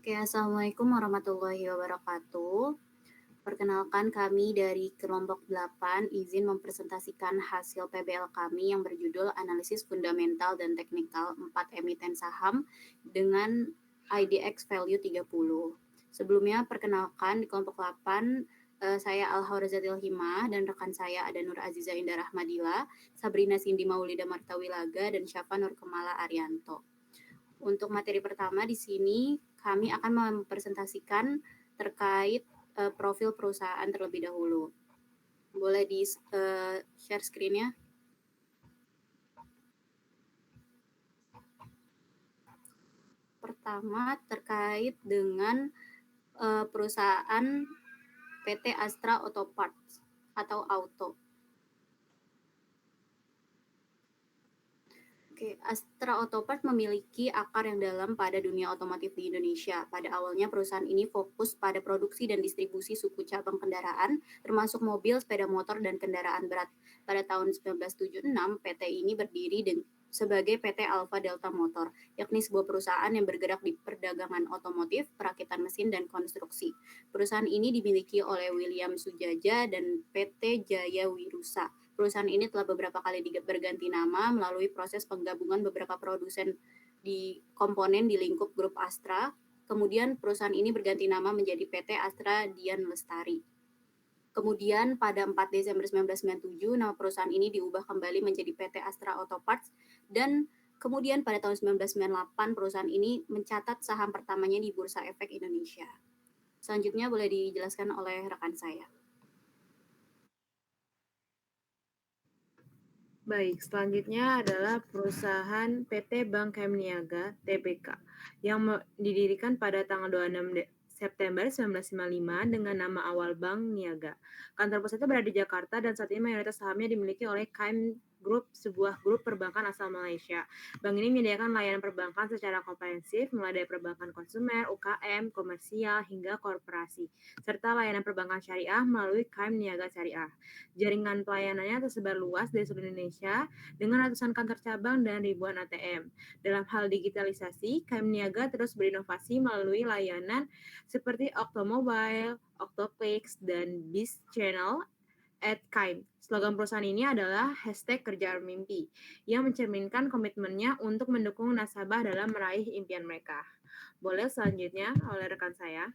Oke, Assalamualaikum warahmatullahi wabarakatuh. Perkenalkan kami dari kelompok 8 izin mempresentasikan hasil PBL kami yang berjudul Analisis Fundamental dan Teknikal 4 Emiten Saham dengan IDX Value 30. Sebelumnya perkenalkan di kelompok 8 saya Al-Hawrazatil Himah dan rekan saya ada Nur Aziza Indah Rahmadila, Sabrina Cindy Maulida Martawilaga, dan Syafa Nur Kemala Arianto. Untuk materi pertama di sini kami akan mempresentasikan terkait profil perusahaan terlebih dahulu. Boleh di share screen-nya? Pertama terkait dengan perusahaan PT Astra Auto Parts atau Auto. Oke, Astra Auto Parts memiliki akar yang dalam pada dunia otomotif di Indonesia. Pada awalnya perusahaan ini fokus pada produksi dan distribusi suku cabang kendaraan, termasuk mobil, sepeda motor, dan kendaraan berat. Pada tahun 1976, PT ini berdiri sebagai PT Alfa Delta Motor, yakni sebuah perusahaan yang bergerak di perdagangan otomotif, perakitan mesin, dan konstruksi. Perusahaan ini dimiliki oleh William Sujaja dan PT Jaya Wirusa. Perusahaan ini telah beberapa kali berganti nama melalui proses penggabungan beberapa produsen di komponen di lingkup grup Astra. Kemudian perusahaan ini berganti nama menjadi PT Astra Dian Lestari. Kemudian pada 4 Desember 1997, nama perusahaan ini diubah kembali menjadi PT Astra Auto Parts, dan kemudian pada tahun 1998 perusahaan ini mencatat saham pertamanya di Bursa Efek Indonesia. Selanjutnya boleh dijelaskan oleh rekan saya. Baik, selanjutnya adalah perusahaan PT Bank Niaga Tbk yang didirikan pada tanggal 26 September 1955 dengan nama awal Bank Niaga. Kantor pusatnya berada di Jakarta dan saat ini mayoritas sahamnya dimiliki oleh KM Group, sebuah grup perbankan asal Malaysia. Bank ini menyediakan layanan perbankan secara komprehensif, mulai dari perbankan konsumer, UKM, komersial, hingga korporasi, serta layanan perbankan syariah melalui KM Niaga Syariah. Jaringan pelayanannya tersebar luas di seluruh Indonesia dengan ratusan kantor cabang dan ribuan ATM. Dalam hal digitalisasi, KM Niaga terus berinovasi melalui layanan seperti Oktomobile, Octopix, dan Biz Channel at KAIM. Slogan perusahaan ini adalah #kerja-mimpi yang mencerminkan komitmennya untuk mendukung nasabah dalam meraih impian mereka. Boleh selanjutnya oleh rekan saya.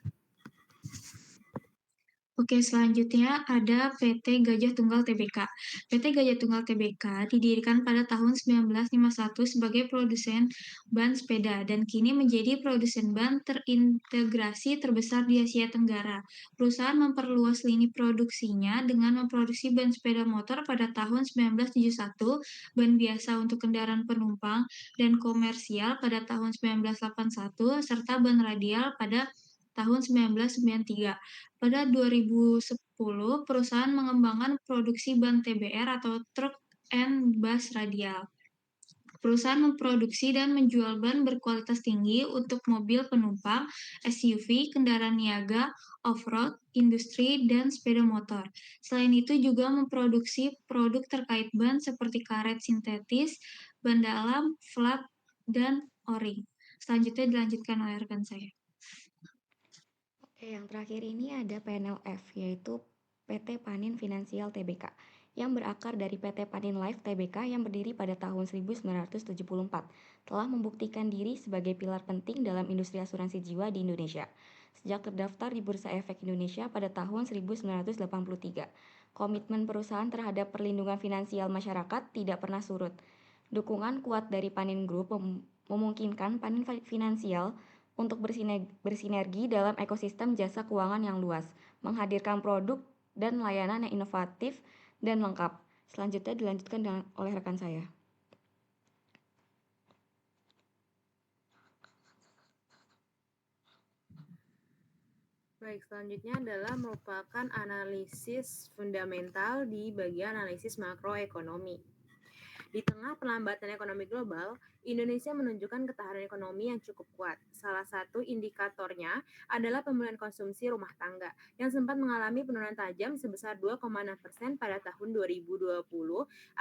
Oke, selanjutnya ada PT Gajah Tunggal Tbk. PT Gajah Tunggal Tbk didirikan pada tahun 1951 sebagai produsen ban sepeda dan kini menjadi produsen ban terintegrasi terbesar di Asia Tenggara. Perusahaan memperluas lini produksinya dengan memproduksi ban sepeda motor pada tahun 1971, ban biasa untuk kendaraan penumpang dan komersial pada tahun 1981, serta ban radial pada tahun 1993. Pada 2010, perusahaan mengembangkan produksi ban TBR atau Truck and Bus Radial. Perusahaan memproduksi dan menjual ban berkualitas tinggi untuk mobil penumpang, SUV, kendaraan niaga, off-road, industri, dan sepeda motor. Selain itu juga memproduksi produk terkait ban seperti karet sintetis, ban dalam, flat, dan o-ring. Selanjutnya dilanjutkan oleh rekan saya. Oke, yang terakhir ini ada PNLF, yaitu PT Panin Finansial Tbk, yang berakar dari PT Panin Life Tbk yang berdiri pada tahun 1974, telah membuktikan diri sebagai pilar penting dalam industri asuransi jiwa di Indonesia. Sejak terdaftar di Bursa Efek Indonesia pada tahun 1983, komitmen perusahaan terhadap perlindungan finansial masyarakat tidak pernah surut. Dukungan kuat dari Panin Group memungkinkan Panin Finansial untuk bersinergi dalam ekosistem jasa keuangan yang luas, menghadirkan produk dan layanan yang inovatif dan lengkap. Selanjutnya dilanjutkan oleh rekan saya. Baik, selanjutnya adalah merupakan analisis fundamental di bagian analisis makroekonomi. Di tengah perlambatan ekonomi global, Indonesia menunjukkan ketahanan ekonomi yang cukup kuat. Salah satu indikatornya adalah pemulihan konsumsi rumah tangga yang sempat mengalami penurunan tajam sebesar 2,6% pada tahun 2020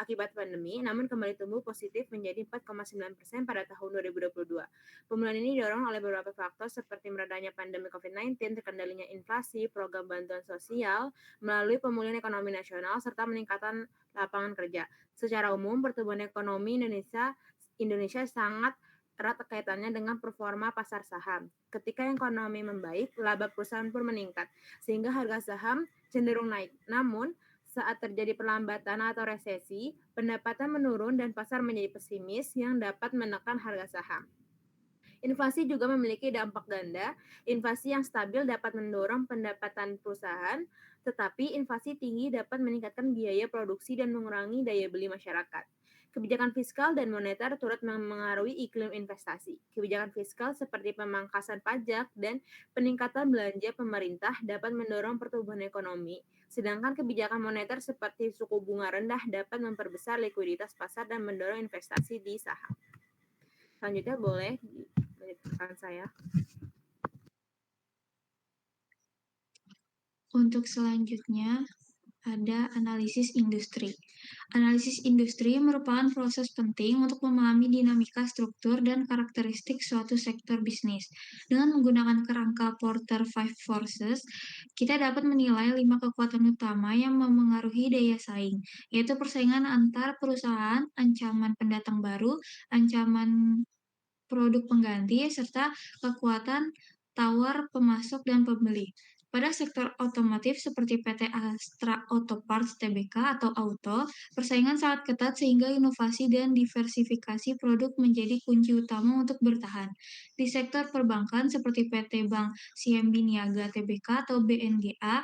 akibat pandemi, namun kembali tumbuh positif menjadi 4,9% pada tahun 2022. Pemulihan ini didorong oleh beberapa faktor seperti meredanya pandemi COVID-19, terkendalinya inflasi, program bantuan sosial melalui pemulihan ekonomi nasional, serta meningkatan lapangan kerja. Secara umum, pertumbuhan ekonomi Indonesia sangat erat kaitannya dengan performa pasar saham. Ketika ekonomi membaik, laba perusahaan pun meningkat, sehingga harga saham cenderung naik. Namun, saat terjadi perlambatan atau resesi, pendapatan menurun dan pasar menjadi pesimis yang dapat menekan harga saham. Inflasi juga memiliki dampak ganda. Inflasi yang stabil dapat mendorong pendapatan perusahaan, tetapi inflasi tinggi dapat meningkatkan biaya produksi dan mengurangi daya beli masyarakat. Kebijakan fiskal dan moneter turut memengaruhi iklim investasi. Kebijakan fiskal seperti pemangkasan pajak dan peningkatan belanja pemerintah dapat mendorong pertumbuhan ekonomi, sedangkan kebijakan moneter seperti suku bunga rendah dapat memperbesar likuiditas pasar dan mendorong investasi di saham. Selanjutnya boleh dilanjutkan saya. Untuk selanjutnya, ada analisis industri. Analisis industri merupakan proses penting untuk memahami dinamika struktur dan karakteristik suatu sektor bisnis. Dengan menggunakan kerangka Porter Five Forces, kita dapat menilai 5 kekuatan utama yang memengaruhi daya saing, yaitu persaingan antar perusahaan, ancaman pendatang baru, ancaman produk pengganti, serta kekuatan tawar pemasok dan pembeli. Pada sektor otomotif seperti PT Astra Auto Parts Tbk atau Auto, persaingan sangat ketat sehingga inovasi dan diversifikasi produk menjadi kunci utama untuk bertahan. Di sektor perbankan seperti PT Bank CMB Niaga Tbk atau BNGA,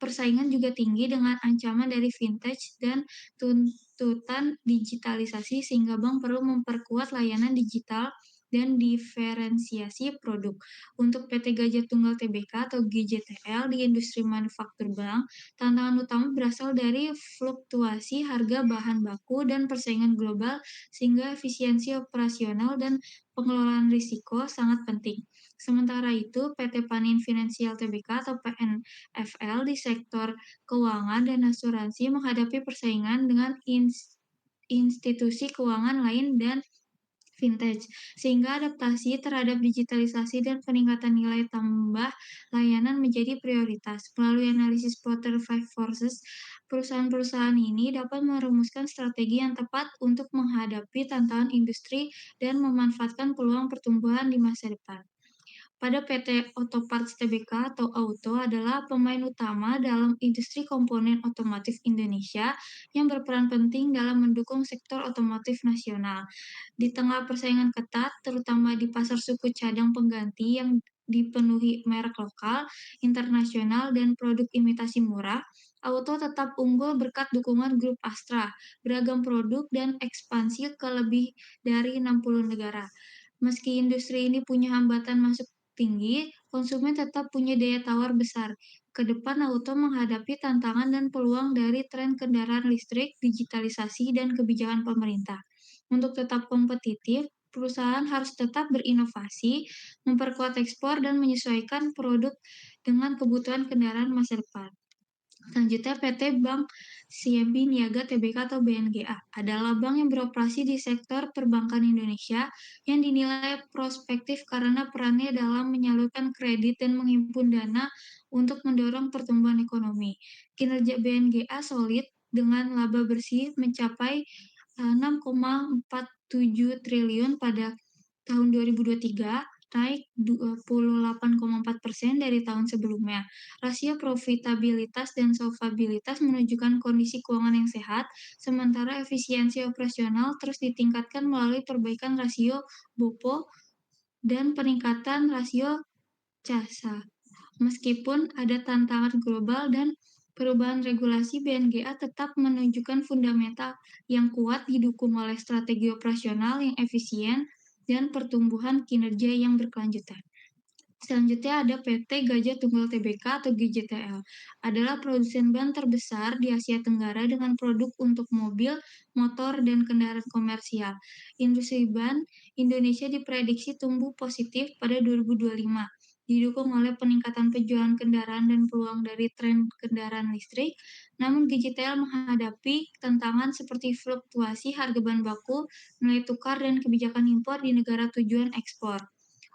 persaingan juga tinggi dengan ancaman dari vintage dan tuntutan digitalisasi sehingga bank perlu memperkuat layanan digital dan diferensiasi produk. Untuk PT Gajah Tunggal Tbk atau GJTL di industri manufaktur bank, tantangan utama berasal dari fluktuasi harga bahan baku dan persaingan global sehingga efisiensi operasional dan pengelolaan risiko sangat penting. Sementara itu, PT Panin Finansial Tbk atau PNFL di sektor keuangan dan asuransi menghadapi persaingan dengan institusi keuangan lain dan vintage, sehingga adaptasi terhadap digitalisasi dan peningkatan nilai tambah layanan menjadi prioritas. Melalui analisis Porter Five Forces, perusahaan-perusahaan ini dapat merumuskan strategi yang tepat untuk menghadapi tantangan industri dan memanfaatkan peluang pertumbuhan di masa depan. Pada PT Auto Parts Tbk atau Auto adalah pemain utama dalam industri komponen otomotif Indonesia yang berperan penting dalam mendukung sektor otomotif nasional. Di tengah persaingan ketat, terutama di pasar suku cadang pengganti yang dipenuhi merek lokal, internasional, dan produk imitasi murah, Auto tetap unggul berkat dukungan grup Astra, beragam produk, dan ekspansi ke lebih dari 60 negara. Meski industri ini punya hambatan masuk tinggi, konsumen tetap punya daya tawar besar. Ke depan, Auto menghadapi tantangan dan peluang dari tren kendaraan listrik, digitalisasi, dan kebijakan pemerintah. Untuk tetap kompetitif, perusahaan harus tetap berinovasi, memperkuat ekspor, dan menyesuaikan produk dengan kebutuhan kendaraan masa depan. Selanjutnya, PT Bank CMB Niaga Tbk atau BNGA adalah bank yang beroperasi di sektor perbankan Indonesia yang dinilai prospektif karena perannya dalam menyalurkan kredit dan menghimpun dana untuk mendorong pertumbuhan ekonomi. Kinerja BNGA solid dengan laba bersih mencapai 6,47 triliun pada tahun 2023, naik 28,4% dari tahun sebelumnya. Rasio profitabilitas dan solvabilitas menunjukkan kondisi keuangan yang sehat, sementara efisiensi operasional terus ditingkatkan melalui perbaikan rasio BOPO dan peningkatan rasio CASA. Meskipun ada tantangan global dan perubahan regulasi, BNGA tetap menunjukkan fundamental yang kuat didukung oleh strategi operasional yang efisien dan pertumbuhan kinerja yang berkelanjutan. Selanjutnya ada PT Gajah Tunggal Tbk atau GJTL. Adalah produsen ban terbesar di Asia Tenggara dengan produk untuk mobil, motor, dan kendaraan komersial. Industri ban Indonesia diprediksi tumbuh positif pada 2025, didukung oleh peningkatan penjualan kendaraan dan peluang dari tren kendaraan listrik. Namun GJTL menghadapi tantangan seperti fluktuasi harga bahan baku, nilai tukar, dan kebijakan impor di negara tujuan ekspor.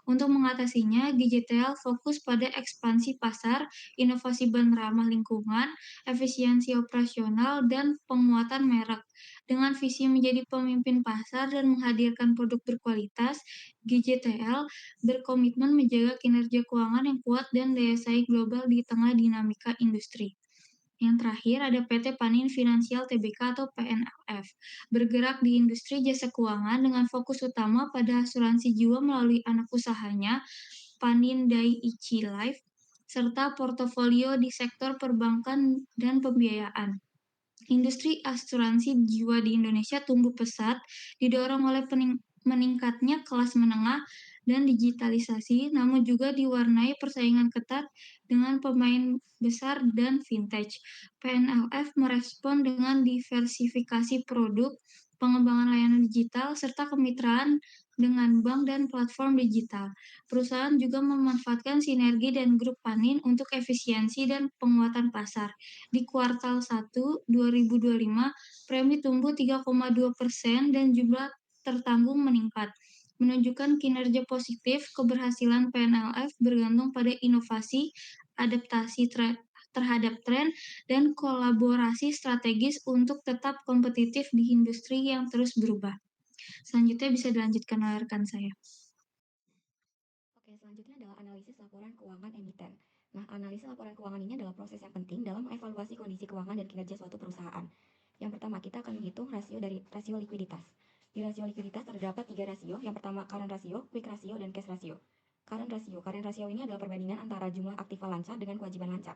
Untuk mengatasinya, GJTL fokus pada ekspansi pasar, inovasi ban ramah lingkungan, efisiensi operasional, dan penguatan merek. Dengan visi menjadi pemimpin pasar dan menghadirkan produk berkualitas, GJTL berkomitmen menjaga kinerja keuangan yang kuat dan daya saing global di tengah dinamika industri. Yang terakhir ada PT Panin Finansial Tbk atau PNLF, bergerak di industri jasa keuangan dengan fokus utama pada asuransi jiwa melalui anak usahanya, Panin Dai-ichi Life, serta portofolio di sektor perbankan dan pembiayaan. Industri asuransi jiwa di Indonesia tumbuh pesat, didorong oleh meningkatnya kelas menengah dan digitalisasi, namun juga diwarnai persaingan ketat dengan pemain besar dan vintage. PNLF merespon dengan diversifikasi produk, pengembangan layanan digital, serta kemitraan dengan bank dan platform digital. Perusahaan juga memanfaatkan sinergi dan grup Panin untuk efisiensi dan penguatan pasar. Di kuartal 1 2025, premi tumbuh 3,2% dan jumlah tertanggung meningkat, menunjukkan kinerja positif. Keberhasilan PNLF bergantung pada inovasi, adaptasi terhadap tren, dan kolaborasi strategis untuk tetap kompetitif di industri yang terus berubah. Selanjutnya bisa dilanjutkan oleh rekan saya. Oke, selanjutnya adalah analisis laporan keuangan emiten. Nah, analisis laporan keuangan ini adalah proses yang penting dalam mengevaluasi kondisi keuangan dan kinerja suatu perusahaan. Yang pertama, kita akan menghitung rasio likuiditas. Di rasio likuiditas terdapat 3 rasio. Yang pertama, current ratio, quick ratio, dan cash ratio. Current ratio ini adalah perbandingan antara jumlah aktiva lancar dengan kewajiban lancar.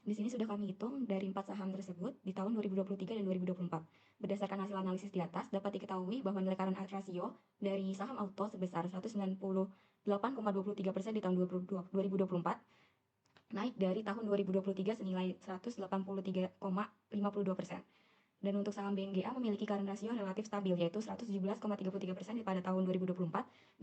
Di sini sudah kami hitung dari 4 saham tersebut di tahun 2023 dan 2024. Berdasarkan hasil analisis di atas, dapat diketahui bahwa nilai current ratio dari saham auto sebesar 198,23% di tahun 2024, naik dari tahun 2023 senilai 183,52%. Dan untuk saham BNGA memiliki current ratio relatif stabil, yaitu 117,33% pada tahun 2024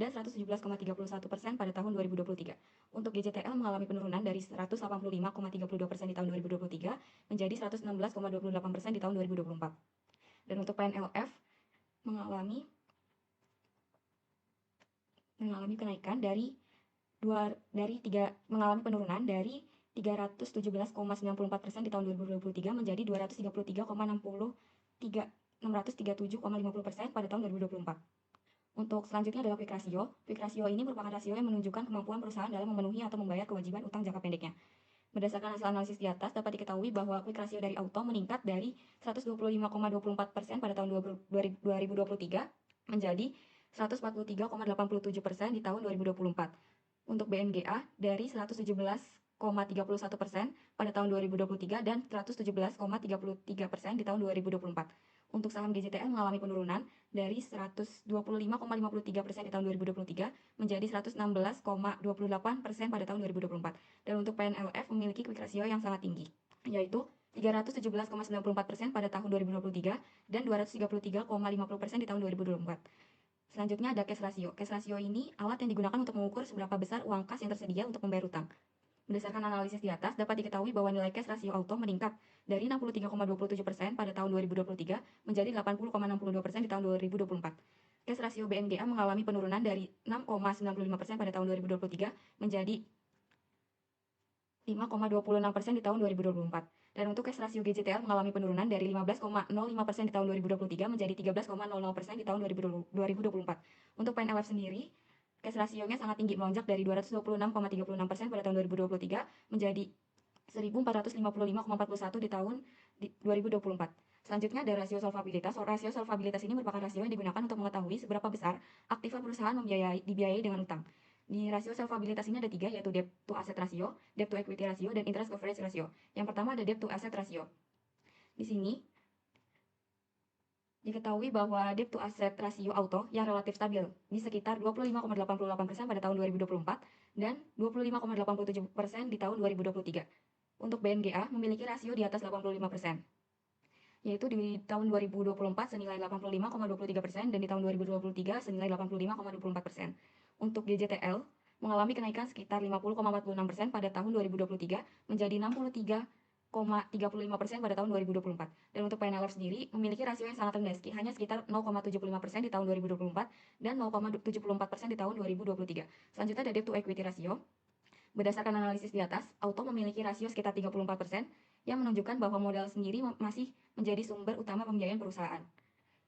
dan 117,31% pada tahun 2023. Untuk GJTL mengalami penurunan dari 185,32% di tahun 2023 menjadi 116,28% di tahun 2024. Dan untuk PNLF mengalami kenaikan mengalami penurunan dari 317,94% di tahun 2023 menjadi 637,50% pada tahun 2024. Untuk selanjutnya adalah quick ratio. Quick ratio ini merupakan rasio yang menunjukkan kemampuan perusahaan dalam memenuhi atau membayar kewajiban utang jangka pendeknya. Berdasarkan hasil analisis di atas, dapat diketahui bahwa quick ratio dari auto meningkat dari 125,24% pada tahun 2023 menjadi 143,87% di tahun 2024. Untuk BNGA dari 117,31% pada tahun 2023 dan 117,33% di tahun 2024. Untuk saham GJTL mengalami penurunan dari 125,53% di tahun 2023 menjadi 116,28% pada tahun 2024. Dan untuk PNLF memiliki quick ratio yang sangat tinggi, yaitu 317,94% pada tahun 2023 dan 233,50% di tahun 2024. Selanjutnya ada cash ratio. Cash ratio ini alat yang digunakan untuk mengukur seberapa besar uang kas yang tersedia untuk membayar utang. Berdasarkan analisis di atas, dapat diketahui bahwa nilai cash ratio auto meningkat dari 63,27% pada tahun 2023 menjadi 80,62% di tahun 2024. Cash ratio BNGA mengalami penurunan dari 6,95% pada tahun 2023 menjadi 5,26% di tahun 2024. Dan untuk cash ratio GJTL mengalami penurunan dari 15,05% di tahun 2023 menjadi 13,00% di tahun 2024. Untuk PNLF sendiri, cash rasionya sangat tinggi, melonjak dari 226,36% pada tahun 2023 menjadi 1.455,41 di tahun 2024. Selanjutnya ada rasio solvabilitas. Rasio solvabilitas ini merupakan rasio yang digunakan untuk mengetahui seberapa besar aktiva perusahaan dibiayai dengan utang. Di rasio solvabilitas ini ada 3, yaitu debt to asset ratio, debt to equity ratio, dan interest coverage ratio. Yang pertama ada debt to asset ratio. Di sini Diketahui bahwa debt to asset rasio auto yang relatif stabil di sekitar 25,88% pada tahun 2024 dan 25,87% di tahun 2023. Untuk BNGA memiliki rasio di atas 85%, yaitu di tahun 2024 senilai 85,23% dan di tahun 2023 senilai 85,24%. Untuk GJTL mengalami kenaikan sekitar 50,46% pada tahun 2023 menjadi 63,35% pada tahun 2024. Dan untuk PNLF sendiri memiliki rasio yang sangat rendah, hanya sekitar 0,75% di tahun 2024 dan 0,74% di tahun 2023. Selanjutnya ada debt to equity ratio. Berdasarkan analisis di atas, auto memiliki rasio sekitar 34% yang menunjukkan bahwa modal sendiri masih menjadi sumber utama pembiayaan perusahaan,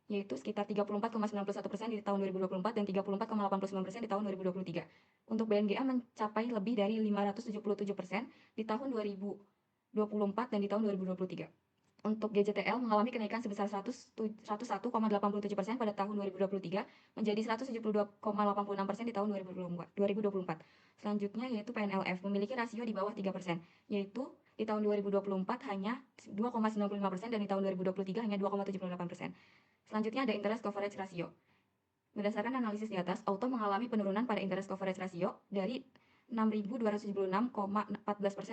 yaitu sekitar 34,91% di tahun 2024 dan 34,89% di tahun 2023. Untuk BNGA mencapai lebih dari 577% di tahun 2024 dan di tahun 2023. Untuk GJTL mengalami kenaikan sebesar 101,87% pada tahun 2023 menjadi 172,86% di tahun 2024. Selanjutnya yaitu PNLF memiliki rasio di bawah 3%, yaitu di tahun 2024 hanya 2,95% dan di tahun 2023 hanya 2,78%. Selanjutnya ada interest coverage ratio. Berdasarkan analisis di atas, auto mengalami penurunan pada interest coverage ratio dari 6.276,14%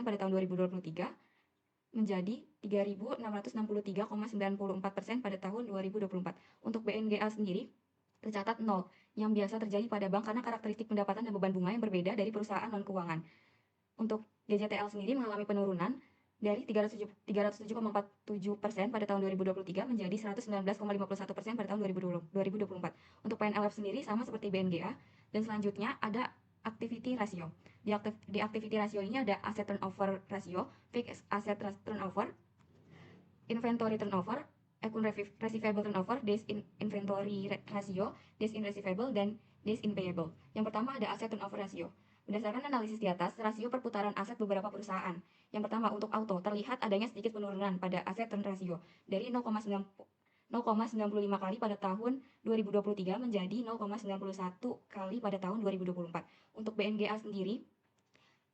pada tahun 2023 menjadi 3.663,94% pada tahun 2024. Untuk BNGA sendiri tercatat 0, yang biasa terjadi pada bank karena karakteristik pendapatan dan beban bunga yang berbeda dari perusahaan non-keuangan. Untuk GJTL sendiri mengalami penurunan dari 307,47% pada tahun 2023 menjadi 119,51% pada tahun 2024. Untuk PNLF sendiri sama seperti BNGA. Dan selanjutnya ada activity ratio. Di activity ratio ini ada asset turnover ratio, fixed asset turnover, inventory turnover, account receivable turnover, days in inventory ratio, days in receivable, dan days in payable. Yang pertama ada asset turnover ratio. Berdasarkan analisis di atas, rasio perputaran aset beberapa perusahaan. Yang pertama, untuk auto, terlihat adanya sedikit penurunan pada asset turn ratio dari 0,95 kali pada tahun 2023 menjadi 0,91 kali pada tahun 2024. Untuk BNGA sendiri,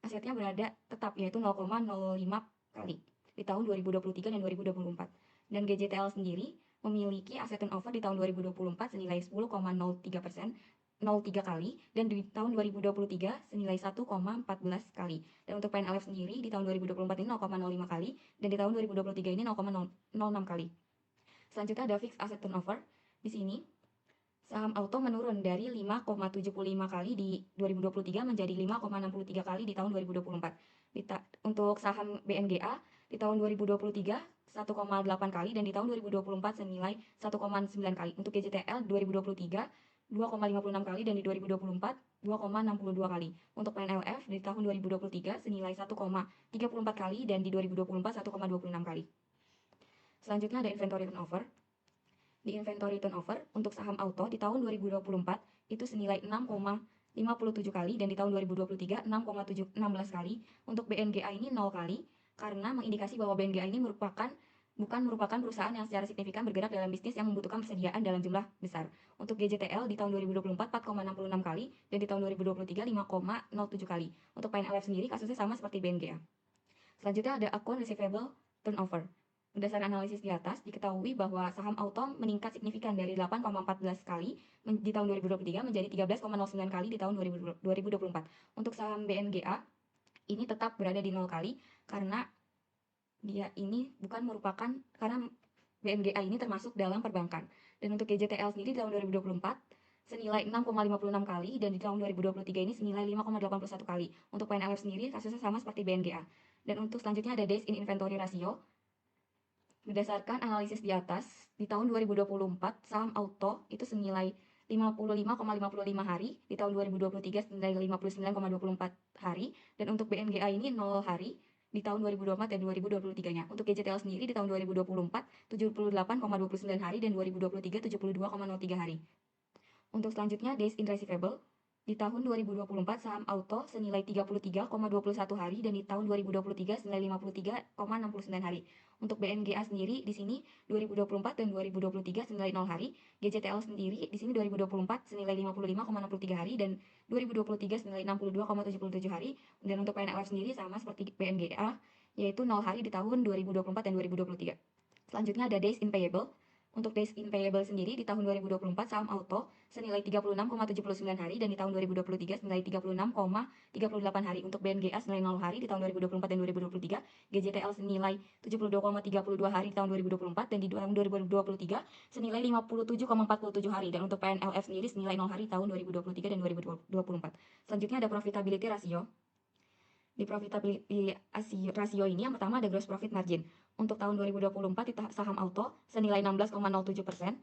asetnya berada tetap, yaitu 0,05 kali di tahun 2023 dan 2024. Dan GJTL sendiri memiliki aset turnover di tahun 2024 senilai 10,03%, 0,3 kali, dan di tahun 2023 senilai 1,14 kali. Dan untuk PNLF sendiri di tahun 2024 ini 0,05 kali, dan di tahun 2023 ini 0,06 kali. Selanjutnya ada fixed asset turnover. Di sini saham auto menurun dari 5,75 kali di 2023 menjadi 5,63 kali di tahun 2024. Untuk saham BNGA di tahun 2023 1,8 kali dan di tahun 2024 senilai 1,9 kali. Untuk GJTL 2023 2,56 kali dan di 2024 2,62 kali. Untuk PNLF di tahun 2023 senilai 1,34 kali dan di 2024 1,26 kali. Selanjutnya ada inventory turnover. Di inventory turnover untuk saham auto di tahun 2024 itu senilai 6,57 kali dan di tahun 2023 6,16 kali. Untuk BNGA ini 0 kali karena mengindikasi bahwa BNGA ini bukan merupakan perusahaan yang secara signifikan bergerak dalam bisnis yang membutuhkan persediaan dalam jumlah besar. Untuk GJTL di tahun 2024 4,66 kali dan di tahun 2023 5,07 kali. Untuk PNLF sendiri kasusnya sama seperti BNGA. Selanjutnya ada account receivable turnover. Berdasarkan analisis di atas, diketahui bahwa saham auto meningkat signifikan dari 8,14 kali di tahun 2023 menjadi 13,09 kali di tahun 2024. Untuk saham BNGA, ini tetap berada di 0 kali karena dia ini karena BNGA ini termasuk dalam perbankan. Dan untuk GJTL sendiri di tahun 2024 senilai 6,56 kali dan di tahun 2023 ini senilai 5,81 kali. Untuk PNLF sendiri kasusnya sama seperti BNGA. Dan untuk selanjutnya ada days in inventory ratio. Berdasarkan analisis di atas, di tahun 2024 saham auto itu senilai 55,55 hari, di tahun 2023 senilai 59,24 hari, dan untuk BNGA ini 0 hari di tahun 2024 dan 2023-nya. Untuk GJTL sendiri di tahun 2024 78,29 hari dan 2023 72,03 hari. Untuk selanjutnya days in receivable. Di tahun 2024 saham auto senilai 33,21 hari dan di tahun 2023 senilai 53,69 hari. Untuk BNGA sendiri di sini 2024 dan 2023 senilai 0 hari. GJTL sendiri di sini 2024 senilai 55,63 hari dan 2023 senilai 62,77 hari. Dan untuk PNLF sendiri sama seperti BNGA yaitu 0 hari di tahun 2024 dan 2023. Selanjutnya ada days in payable. Untuk days in payable sendiri di tahun 2024 saham auto senilai 36,79 hari dan di tahun 2023 senilai 36,38 hari. Untuk BNGA senilai 0 hari di tahun 2024 dan 2023, GJTL senilai 72,32 hari di tahun 2024 dan di tahun 2023 senilai 57,47 hari, dan untuk PNLF sendiri senilai 0 hari tahun 2023 dan 2024. Selanjutnya ada profitability ratio. Di profitability rasio ini yang pertama ada gross profit margin. Untuk tahun 2024 di saham auto senilai 16,07%,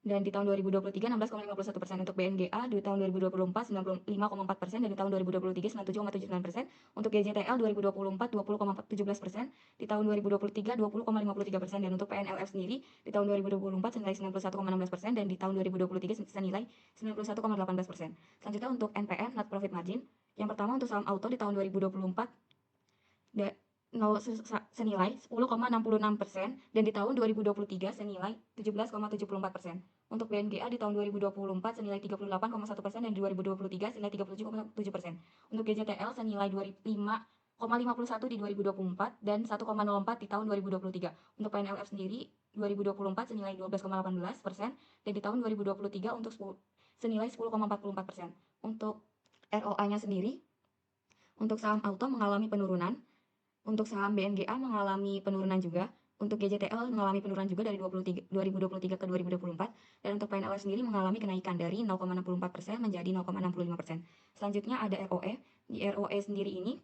dan di tahun 2023 16,51%. Untuk BNGA di tahun 2024 95,4%, dan di tahun 2023 97,79%. Untuk GJTL 2024 20,17%, di tahun 2023 20,53%, dan untuk PNLF sendiri di tahun 2024 senilai 91,16%, dan di tahun 2023 senilai 91,18%. Selanjutnya untuk NPM net profit margin. Yang pertama untuk saham auto di tahun 2024 senilai 10,66%, dan di tahun 2023 senilai 17,74%. Untuk BNGA di tahun 2024 senilai 38,1%, dan di 2023 senilai 37,7%. Untuk GJTL senilai 5,51 di 2024 dan 1,04 di tahun 2023. Untuk PNLF sendiri 2024 senilai 12,18%, dan di tahun 2023 untuk senilai 10,44%. Untuk ROA-nya sendiri, untuk saham auto mengalami penurunan, untuk saham BNGA mengalami penurunan juga, untuk GJTL mengalami penurunan juga dari 2023 ke 2024, dan untuk PNLF sendiri mengalami kenaikan dari 0,64% menjadi 0,65%. Selanjutnya ada ROE. Di ROE sendiri ini,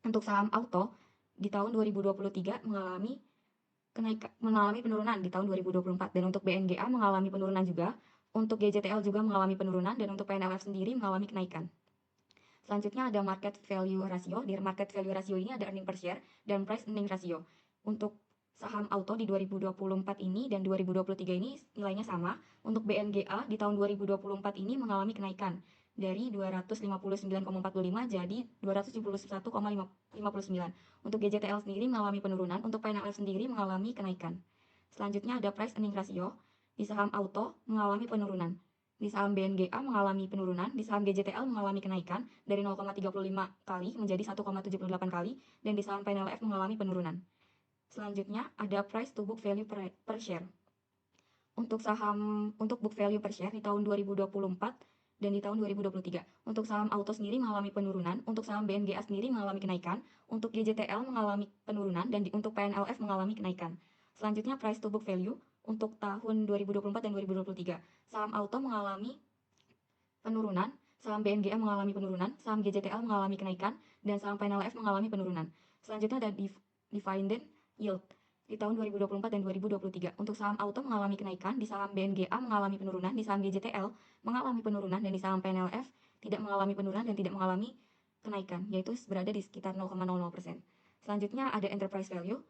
untuk saham auto di tahun 2023 mengalami penurunan di tahun 2024, dan untuk BNGA mengalami penurunan juga, untuk GJTL juga mengalami penurunan, dan untuk PNLF sendiri mengalami kenaikan. Selanjutnya ada market value ratio. Di market value ratio ini ada earning per share dan price earning ratio. Untuk saham auto di 2024 ini dan 2023 ini nilainya sama. Untuk BNGA di tahun 2024 ini mengalami kenaikan dari 259,45 jadi 271,59. Untuk GJTL sendiri mengalami penurunan. Untuk PNLF sendiri mengalami kenaikan. Selanjutnya ada price earning ratio. Di saham auto mengalami penurunan. Di saham BNGA mengalami penurunan, di saham GJTL mengalami kenaikan dari 0,35 kali menjadi 1,78 kali, dan di saham PNLF mengalami penurunan. Selanjutnya ada price to book value per share. Untuk book value per share di tahun 2024 dan di tahun 2023. Untuk saham auto sendiri mengalami penurunan, untuk saham BNGA sendiri mengalami kenaikan, untuk GJTL mengalami penurunan, dan untuk PNLF mengalami kenaikan. Selanjutnya price to book value untuk tahun 2024 dan 2023. Saham auto mengalami penurunan, saham BNGA mengalami penurunan, saham GJTL mengalami kenaikan, dan saham PNLF mengalami penurunan. Selanjutnya ada dividend yield di tahun 2024 dan 2023. Untuk saham auto mengalami kenaikan, di saham BNGA mengalami penurunan, di saham GJTL mengalami penurunan, dan di saham PNLF tidak mengalami penurunan dan tidak mengalami kenaikan, yaitu berada di sekitar 0,00%. Selanjutnya ada enterprise value.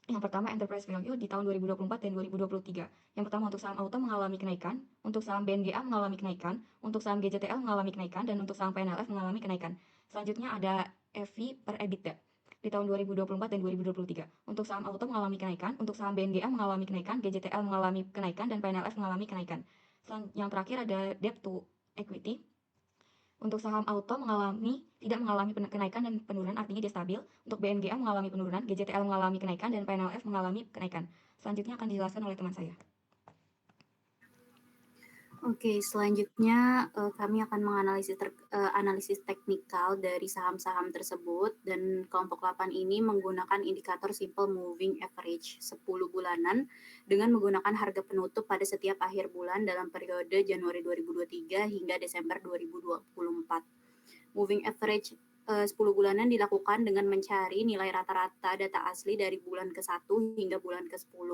Yang pertama enterprise value di tahun 2024 dan 2023. Yang pertama untuk saham auto mengalami kenaikan, untuk saham BNGA mengalami kenaikan, untuk saham GJTL mengalami kenaikan, dan untuk saham PNLF mengalami kenaikan. Selanjutnya ada EV per EBITDA di tahun 2024 dan 2023. Untuk saham auto mengalami kenaikan, untuk saham BNGA mengalami kenaikan, GJTL mengalami kenaikan, dan PNLF mengalami kenaikan. Yang terakhir ada debt to equity. Untuk saham auto tidak mengalami kenaikan dan penurunan, artinya dia stabil. Untuk BNGA mengalami penurunan, GJTL mengalami kenaikan, dan PNLF mengalami kenaikan. Selanjutnya akan dijelaskan oleh teman saya. Oke, selanjutnya kami akan menganalisis analisis teknikal dari saham-saham tersebut, dan kelompok 8 ini menggunakan indikator simple moving average 10 bulanan dengan menggunakan harga penutup pada setiap akhir bulan dalam periode Januari 2023 hingga Desember 2024. Moving average 10 bulanan dilakukan dengan mencari nilai rata-rata data asli dari bulan ke-1 hingga bulan ke-10.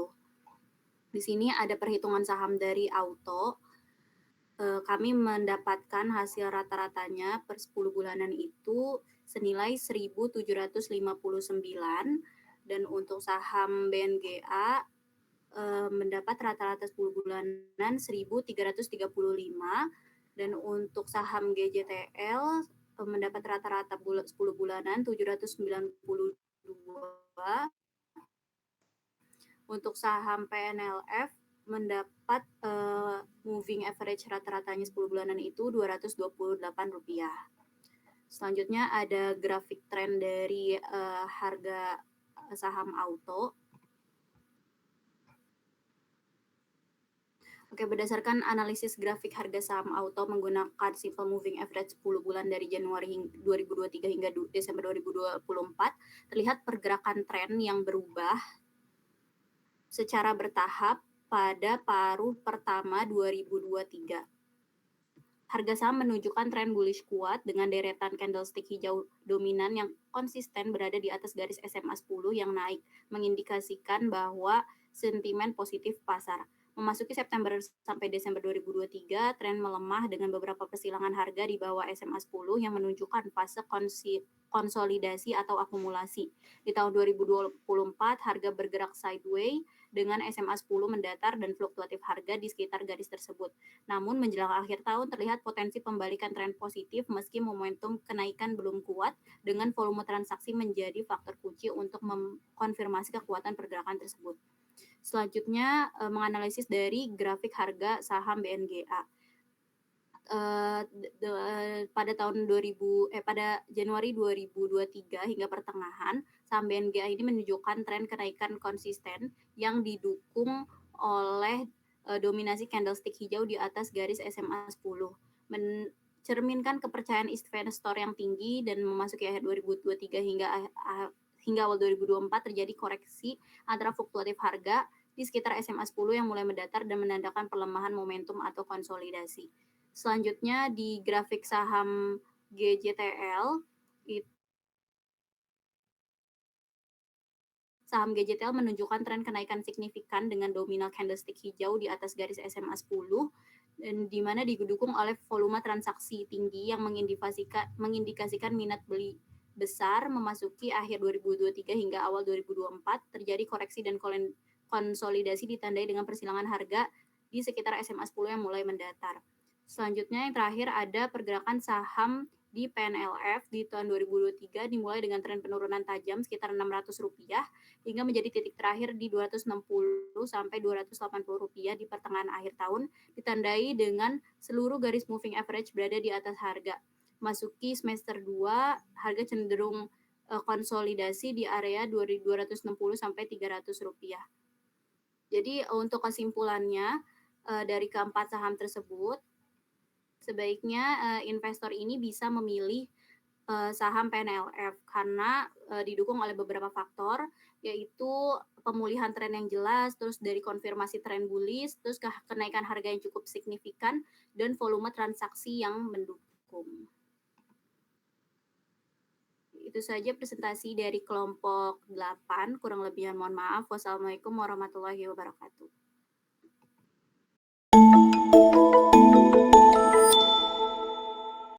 Di sini ada perhitungan saham dari auto. Kami mendapatkan hasil rata-ratanya per 10 bulanan itu senilai 1.759, dan untuk saham BNGA mendapat rata-rata 10 bulanan 1.335, dan untuk saham GJTL mendapat rata-rata 10 bulanan 792. Untuk saham PNLF mendapat moving average rata-ratanya 10 bulanan itu Rp228. Selanjutnya ada grafik tren dari harga saham auto. Oke, berdasarkan analisis grafik harga saham auto menggunakan simple moving average 10 bulan dari Januari 2023 hingga Desember 2024, terlihat pergerakan tren yang berubah secara bertahap pada paruh pertama 2023. Harga saham menunjukkan tren bullish kuat dengan deretan candlestick hijau dominan yang konsisten berada di atas garis SMA 10 yang naik, mengindikasikan bahwa sentimen positif pasar. Memasuki September sampai Desember 2023, tren melemah dengan beberapa persilangan harga di bawah SMA 10 yang menunjukkan fase konsolidasi atau akumulasi. Di tahun 2024, harga bergerak sideways dengan SMA 10 mendatar dan fluktuatif harga di sekitar garis tersebut. Namun menjelang akhir tahun terlihat potensi pembalikan tren positif meski momentum kenaikan belum kuat dengan volume transaksi menjadi faktor kunci untuk mengkonfirmasi kekuatan pergerakan tersebut. Selanjutnya menganalisis dari grafik harga saham BNGA. Pada Januari 2023 hingga pertengahan, saham BNGA ini menunjukkan tren kenaikan konsisten yang didukung oleh dominasi candlestick hijau di atas garis SMA 10, mencerminkan kepercayaan investor yang tinggi, dan memasuki akhir 2023 hingga awal 2024 terjadi koreksi antara fluktuatif harga di sekitar SMA 10 yang mulai mendatar dan menandakan pelemahan momentum atau konsolidasi. Selanjutnya di grafik saham GJTL, saham GJTL menunjukkan tren kenaikan signifikan dengan dominal candlestick hijau di atas garis SMA 10, dan di mana didukung oleh volume transaksi tinggi yang mengindikasikan minat beli besar. Memasuki akhir 2023 hingga awal 2024 terjadi koreksi dan konsolidasi ditandai dengan persilangan harga di sekitar SMA 10 yang mulai mendatar. Selanjutnya yang terakhir ada pergerakan saham di PNLF di tahun 2023 dimulai dengan tren penurunan tajam sekitar Rp600 hingga menjadi titik terakhir di Rp260 sampai Rp280 di pertengahan akhir tahun, ditandai dengan seluruh garis moving average berada di atas harga. Masuki semester 2, harga cenderung konsolidasi di area Rp260 sampai Rp300. Jadi untuk kesimpulannya dari keempat saham tersebut, sebaiknya investor ini bisa memilih saham PNLF karena didukung oleh beberapa faktor, yaitu pemulihan tren yang jelas, terus dari konfirmasi tren bullish, terus kenaikan harga yang cukup signifikan, dan volume transaksi yang mendukung. Itu saja presentasi dari kelompok 8, kurang lebihnya mohon maaf. Wassalamualaikum warahmatullahi wabarakatuh.